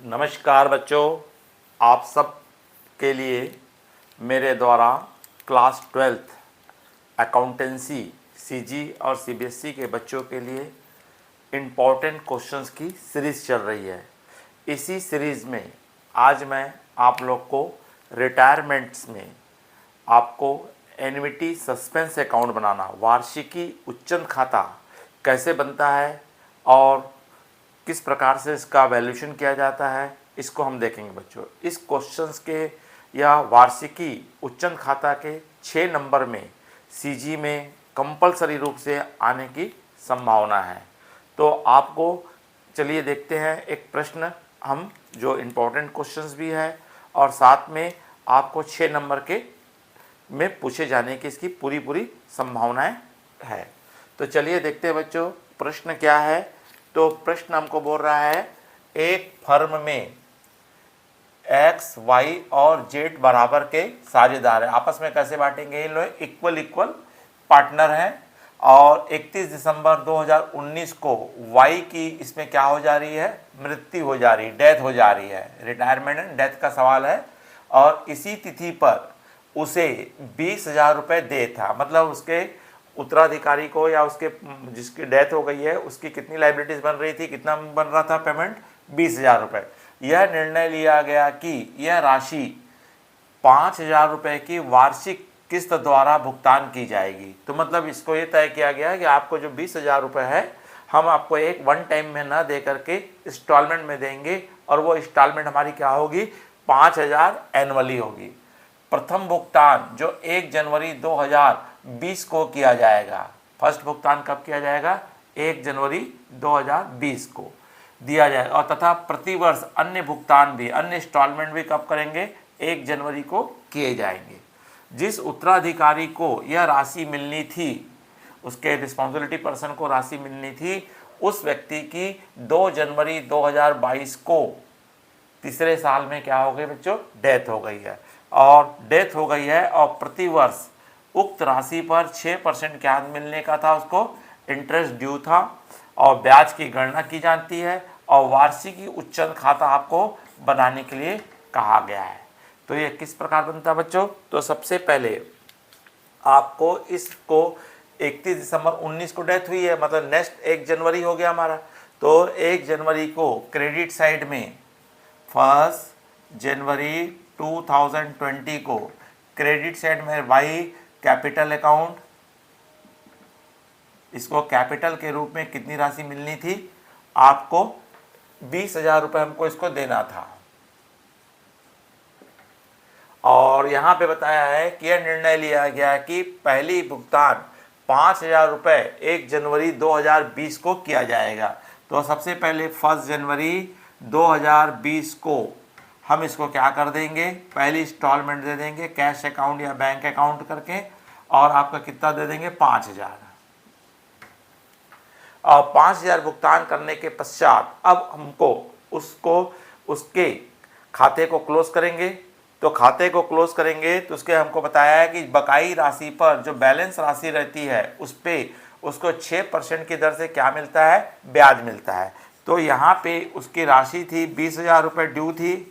नमस्कार बच्चों, आप सब के लिए मेरे द्वारा क्लास 12th अकाउंटेंसी सीजी और सीबीएसई के बच्चों के लिए इम्पॉर्टेंट क्वेश्चंस की सीरीज़ चल रही है। इसी सीरीज़ में आज मैं आप लोग को रिटायरमेंट्स में आपको एन्युटी सस्पेंस अकाउंट बनाना, वार्षिकी उच्चन खाता कैसे बनता है और किस प्रकार से इसका वैल्यूएशन किया जाता है, इसको हम देखेंगे बच्चों। इस क्वेश्चंस के या वार्षिकी उच्चन खाता के 6 नंबर में सीजी में कंपलसरी रूप से आने की संभावना है। तो आपको चलिए देखते हैं एक प्रश्न हम जो इम्पोर्टेंट क्वेश्चंस भी है और साथ में आपको 6 नंबर के में पूछे जाने की इसकी पूरी संभावनाएं है। तो चलिए देखते हैं बच्चों प्रश्न क्या है। तो प्रश्न हमको बोल रहा है, एक फर्म में एक्स वाई और जेड बराबर के साझेदार है, आपस में कैसे बांटेंगे? इन लोग इक्वल पार्टनर हैं और 31 दिसंबर 2019 को वाई की इसमें क्या हो जा रही है? मृत्यु हो जा रही है, डेथ हो जा रही है। रिटायरमेंट एंड डेथ का सवाल है और इसी तिथि पर उसे 20,000 रुपये दे था, मतलब उसके उत्तराधिकारी को या उसके जिसकी डेथ हो गई है उसकी कितनी लाइबिलिटीज बन रही थी, कितना बन रहा था पेमेंट? 20,000 रुपये। यह निर्णय लिया गया कि यह राशि 5,000 रुपये की वार्षिक किस्त द्वारा भुगतान की जाएगी। तो मतलब इसको ये तय किया गया कि आपको जो 20,000 रुपये है हम आपको एक वन टाइम में ना दे करके इंस्टॉलमेंट में देंगे और वो इंस्टॉलमेंट हमारी क्या होगी? 5,000 एनुअली होगी। प्रथम भुगतान जो 1 जनवरी 2020 को किया जाएगा। फर्स्ट भुगतान कब किया जाएगा? 1 जनवरी 2020 को दिया जाएगा और तथा प्रतिवर्ष अन्य भुगतान भी, अन्य इंस्टॉलमेंट भी कब करेंगे? 1 जनवरी को किए जाएंगे। जिस उत्तराधिकारी को यह राशि मिलनी थी, उसके रिस्पॉन्सिबिलिटी पर्सन को राशि मिलनी थी, उस व्यक्ति की 2 जनवरी 2022 को तीसरे साल में क्या हो गई बच्चों? डेथ हो गई है और डेथ हो गई है और प्रतिवर्ष उक्त राशि पर 6% क्या मिलने का था? उसको इंटरेस्ट ड्यू था और ब्याज की गणना की जाती है और वार्षिकी उच्चन खाता आपको बनाने के लिए कहा गया है। तो ये किस प्रकार बनता है बच्चों? तो सबसे पहले आपको इसको 31 दिसंबर 19 को डेथ हुई है, मतलब नेक्स्ट 1 जनवरी हो गया हमारा। तो 1 जनवरी को क्रेडिट साइड में 1 जनवरी 2020 को क्रेडिट साइड में वाई कैपिटल अकाउंट, इसको कैपिटल के रूप में कितनी राशि मिलनी थी? आपको 20,000 रुपये हमको इसको देना था। और यहाँ पे बताया है कि यह निर्णय लिया गया कि पहली भुगतान 5,000 रुपये 1 जनवरी 2020 को किया जाएगा। तो सबसे पहले 1 जनवरी 2020 को हम इसको क्या कर देंगे? पहली इंस्टॉलमेंट दे देंगे कैश अकाउंट या बैंक अकाउंट करके और आपका कितना दे देंगे? 5,000। और 5,000 भुगतान करने के पश्चात अब हमको उसके खाते को क्लोज करेंगे। तो खाते को क्लोज करेंगे तो उसके हमको बताया है कि बकाई राशि पर जो बैलेंस राशि रहती है उस पर उसको 6% की दर से क्या मिलता है? ब्याज मिलता है। तो यहाँ पे उसकी राशि थी 20,000 रुपये ड्यू थी,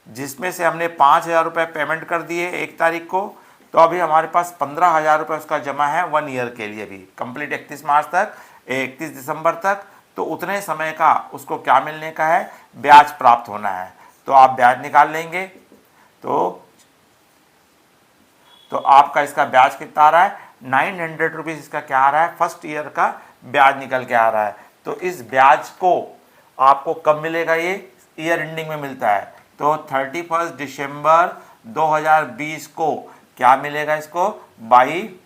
जिसमें से हमने 5,000 रुपये पेमेंट कर दिए 1 तारीख को। तो अभी हमारे पास 15,000 रुपये उसका जमा है 1 ईयर के लिए भी, कंप्लीट 31 मार्च तक, 31 दिसंबर तक। तो उतने समय का उसको क्या मिलने का है? ब्याज प्राप्त होना है। तो आप ब्याज निकाल लेंगे तो आपका इसका ब्याज कितना आ रहा है? 900 रुपीज़ इसका क्या आ रहा है? फर्स्ट ईयर का ब्याज निकल के आ रहा है। तो इस ब्याज को आपको कब मिलेगा? ये ईयर एंडिंग में मिलता है। तो 31 दिसंबर 2020 को क्या मिलेगा इसको? बाई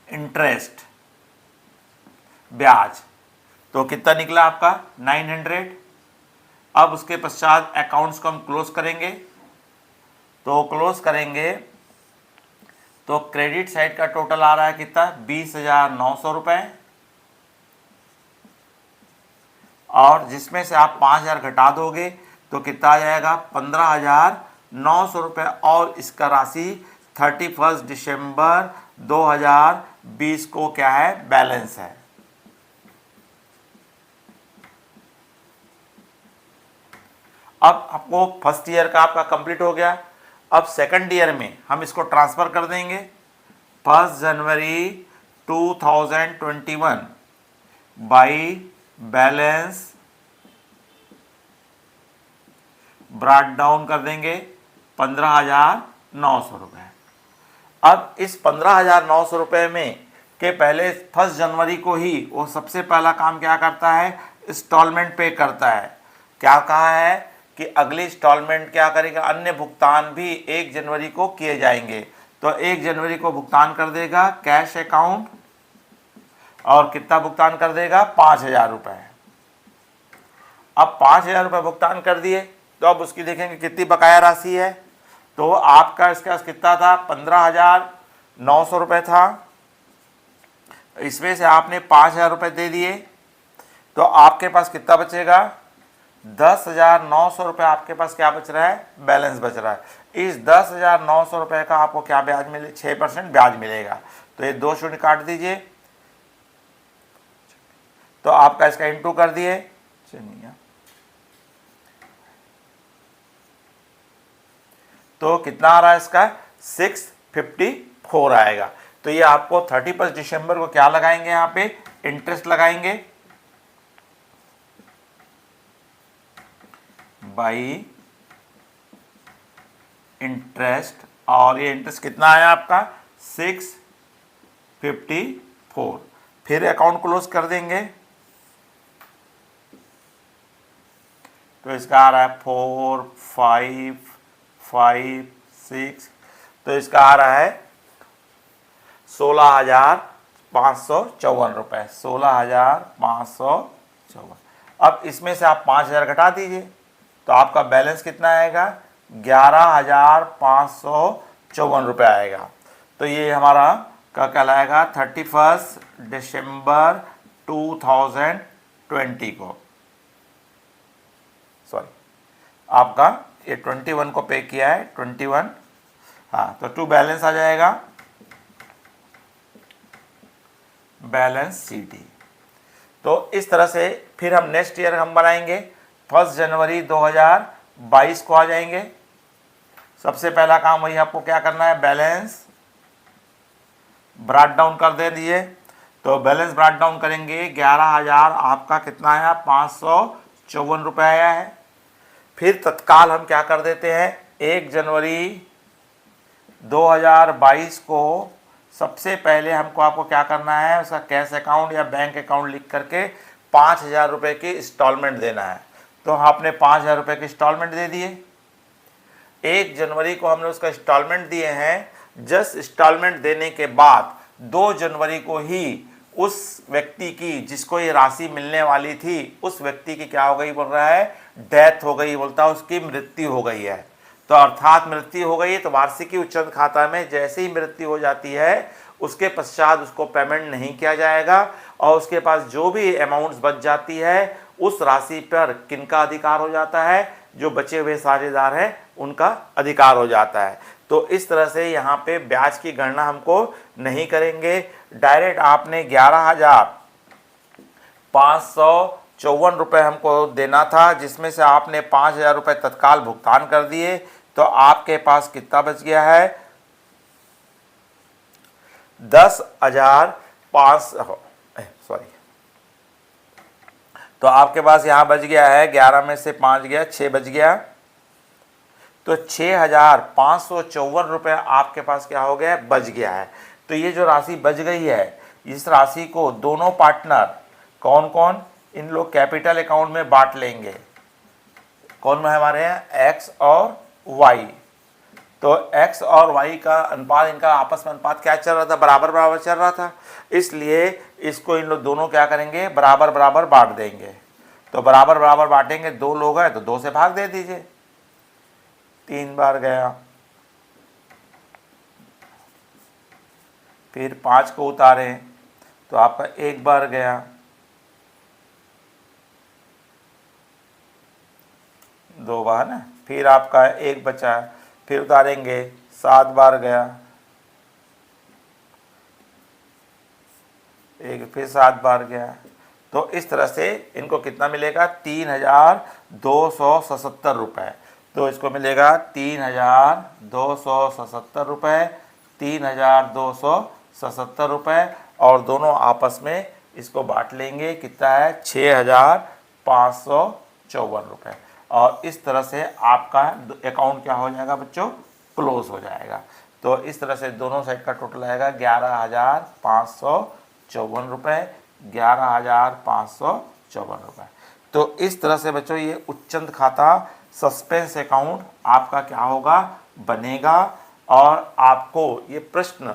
इंटरेस्ट ब्याज। तो कितना निकला आपका? 900। अब उसके पश्चात अकाउंट्स को हम क्लोज करेंगे। तो क्लोज करेंगे तो क्रेडिट साइड का टोटल आ रहा है कितना? 20,900 रुपये और जिसमें से आप 5,000 घटा दोगे तो कितना आ जाएगा? 15,900 रुपये और इसका राशि 31 दिसंबर 2020 को क्या है? बैलेंस है। अब आपको फर्स्ट ईयर का आपका कंप्लीट हो गया। अब सेकंड ईयर में हम इसको ट्रांसफ़र कर देंगे 1 जनवरी 2021 बाई बैलेंस ब्रॉट डाउन कर देंगे 15,900 रुपये। अब इस 15,900 रुपये में के पहले 1 जनवरी को ही वो सबसे पहला काम क्या करता है, इंस्टॉलमेंट पे करता है। क्या कहा है कि अगली इंस्टॉलमेंट क्या करेगा, अन्य भुगतान भी 1 जनवरी को किए जाएंगे। तो 1 जनवरी को भुगतान कर देगा कैश अकाउंट, और कितना भुगतान कर देगा, 5,000 रुपये। अब 5,000 रुपये भुगतान कर दिए तो अब उसकी देखेंगे कितनी बकाया राशि है। तो आपका इसके पास कितना था, 15,900 रुपये था। इसमें से आपने 5,000 रुपये दे दिए तो आपके पास कितना बचेगा, 10,900 रुपये आपके पास क्या बच रहा है, बैलेंस बच रहा है। इस 10,900 रुपये का आपको क्या ब्याज मिले, 6% ब्याज मिलेगा। तो ये 2 शून्य काट दीजिए, तो आपका इसका इंटू कर दिए, तो कितना आ रहा है इसका, 654 आएगा। तो ये आपको 31 दिसंबर को क्या लगाएंगे, यहाँ पे इंटरेस्ट लगाएंगे बाई इंटरेस्ट, और ये इंटरेस्ट कितना आया आपका, 654। फिर अकाउंट क्लोज कर देंगे तो इसका आ रहा है 4, 5, 5, 6, तो इसका आ रहा है 16,554 रुपये, 16,554। अब इसमें से आप 5,000 घटा दीजिए तो आपका बैलेंस कितना आएगा, 11,554 रुपये आएगा। तो ये हमारा क्या कहलाएगा, 31 दिसंबर 2020 को, सॉरी आपका ये 21 को पे किया है, 21, हाँ, तो टू बैलेंस आ जाएगा, बैलेंस शीट। तो इस तरह से फिर हम नेक्स्ट ईयर हम बनाएंगे 1 जनवरी 2022 को आ जाएंगे। सबसे पहला काम वही आपको क्या करना है, बैलेंस ब्रॉट डाउन कर दे दिए। तो बैलेंस ब्रॉट डाउन करेंगे, 11,000 आपका कितना आया, 554 रुपये आया है। फिर तत्काल हम क्या कर देते हैं, 1 जनवरी 2022 को सबसे पहले हमको आपको क्या करना है, उसका कैश अकाउंट या बैंक अकाउंट लिख करके 5,000 रुपये की इंस्टॉलमेंट देना है। तो आपने 5,000 रुपये की इंस्टॉलमेंट दे दिए। 1 जनवरी को हमने उसका इंस्टॉलमेंट दिए हैं। जस्ट इंस्टॉलमेंट देने के बाद 2 जनवरी को ही उस व्यक्ति की जिसको ये राशि मिलने वाली थी, उस व्यक्ति की क्या हो गई, बोल रहा है डेथ हो गई, बोलता है उसकी मृत्यु हो गई है। तो अर्थात मृत्यु हो गई तो वार्षिकी उच्चतम खाता में जैसे ही मृत्यु हो जाती है उसके पश्चात उसको पेमेंट नहीं किया जाएगा, और उसके पास जो भी अमाउंट्स बच जाती है उस राशि पर किनका अधिकार हो जाता है, जो बचे हुए साझेदार हैं उनका अधिकार हो जाता है। तो इस तरह से यहाँ पे ब्याज की गणना हमको नहीं करेंगे, डायरेक्ट आपने 11,554 रुपये हमको देना था, जिसमें से आपने 5,000 रुपये तत्काल भुगतान कर दिए। तो आपके पास कितना बच गया है, 10,500, सॉरी, तो आपके पास यहाँ बच गया है 11 में से 5 गया, 6 बच गया। तो 6,554 रुपये आपके पास क्या हो गया, बच गया है। तो ये जो राशि बच गई है, इस राशि को दोनों पार्टनर कौन कौन, इन लोग कैपिटल अकाउंट में बांट लेंगे। कौन में हमारे हैं, एक्स और वाई। तो एक्स और वाई का अनुपात, इनका आपस में अनुपात क्या चल रहा था, बराबर बराबर चल रहा था। इसलिए इसको इन लोग दोनों क्या करेंगे, बराबर बराबर बांट देंगे। तो बराबर बराबर बांटेंगे, 2 लोग हैं तो 2 से भाग दे दीजिए, 3 बार गया। फिर 5 को उतारें तो आपका 1 बार गया, 2 बार ना, फिर आपका 1 बचा, फिर उतारेंगे 7 बार गया, 1 फिर 7 बार गया, तो इस तरह से इनको कितना मिलेगा 3,277 रुपये। तो इसको मिलेगा 3,277 रुपये, 3,277 रुपये, और दोनों आपस में इसको बांट लेंगे, कितना है 6,554 रुपये। और इस तरह से आपका अकाउंट क्या हो जाएगा बच्चों, क्लोज हो जाएगा। तो इस तरह से दोनों साइड का टोटल आएगा 11,554 रुपये, 11,554 रुपये। तो इस तरह से बच्चों ये उच्चंत खाता सस्पेंस अकाउंट आपका क्या होगा, बनेगा। और आपको ये प्रश्न,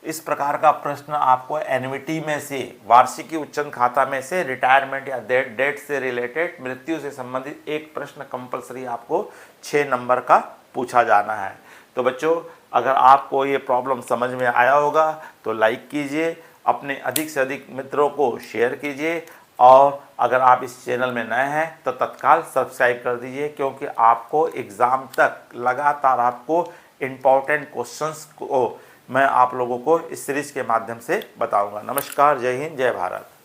इस प्रकार का प्रश्न आपको एन्युटी में से, वार्षिकी उच्चंत खाता में से रिटायरमेंट या डेट से रिलेटेड, मृत्यु से संबंधित एक प्रश्न कंपलसरी आपको 6 नंबर का पूछा जाना है। तो बच्चों अगर आपको ये प्रॉब्लम समझ में आया होगा तो लाइक कीजिए, अपने अधिक से अधिक मित्रों को शेयर कीजिए, और अगर आप इस चैनल में नए हैं तो तत्काल सब्सक्राइब कर दीजिए, क्योंकि आपको एग्ज़ाम तक लगातार आपको इम्पॉर्टेंट क्वेश्चंस को मैं आप लोगों को इस सीरीज़ के माध्यम से बताऊंगा। नमस्कार, जय हिंद, जय भारत।